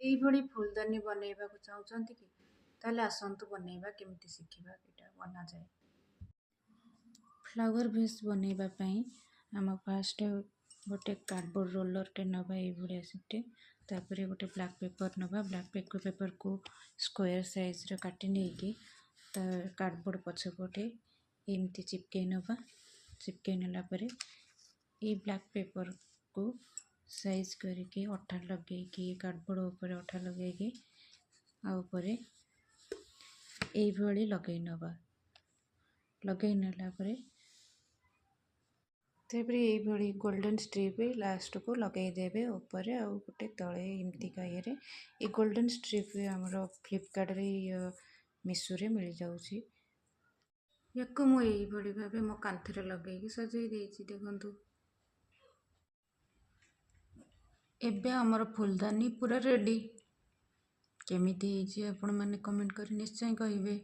ଏଇଭଳି ଫୁଲଦାନୀ ବନେଇବାକୁ ଚାହୁଁଛନ୍ତି କି? ତାହେଲେ ଆସନ୍ତୁ ବନେଇବା କେମିତି ଶିଖିବା ଏଇଟା ବନାଯାଏ। ଫ୍ଲାୱାର ଭେସ୍ ବନେଇବା ପାଇଁ ଆମ ଫାଷ୍ଟ ଗୋଟେ କାର୍ଡ଼ବୋର୍ଡ଼ ରୋଲରଟେ ନେବା ଏଇଭଳିଆ ସିଟେ, ତାପରେ ଗୋଟେ ବ୍ଲାକ୍ ପେପର ନେବା। ବ୍ଲାକ୍ ପେପରକୁ ସ୍କୋୟାର ସାଇଜର କାଟି ନେଇକି ତା କାର୍ଡ଼ବୋର୍ଡ଼ ପଛପଟେ ଏମିତି ଚିପକେଇ ନେବା। ଚିପକେଇ ନେଲା ପରେ ଏଇ ବ୍ଲାକ୍ ପେପରକୁ ସାଇଜ କରିକି ଅଠା ଲଗେଇକି କାର୍ଡ଼ବୋର୍ଡ଼ ଉପରେ ଅଠା ଲଗେଇକି ଆଉ ଉପରେ ଏଇଭଳି ଲଗେଇ ନେବା। ଲଗେଇ ନେଲା ପରେ ତାପରେ ଏଇଭଳି ଗୋଲ୍ଡେନ୍ ଷ୍ଟ୍ରିପ୍ ଲାଷ୍ଟକୁ ଲଗେଇ ଦେବେ ଉପରେ ଆଉ ଗୋଟେ ତଳେ ଏମିତିକା ଇଏରେ। ଏ ଗୋଲ୍ଡେନ୍ ଷ୍ଟ୍ରିପ୍ ଆମର ଫ୍ଲିପକାର୍ଟରେ ମିଶୋରେ ମିଳିଯାଉଛି। ୟାକୁ ମୁଁ ଏଇଭଳି ଭାବେ ମୋ କାନ୍ଥରେ ଲଗେଇକି ସଜେଇ ଦେଇଛି, ଦେଖନ୍ତୁ। ଏବେ ଆମର ଫୁଲଦାନୀ ପୁରା ରେଡ଼ି। କେମିତି ହେଇଛି ଆପଣମାନେ କମେଣ୍ଟ କରି ନିଶ୍ଚୟ କହିବେ।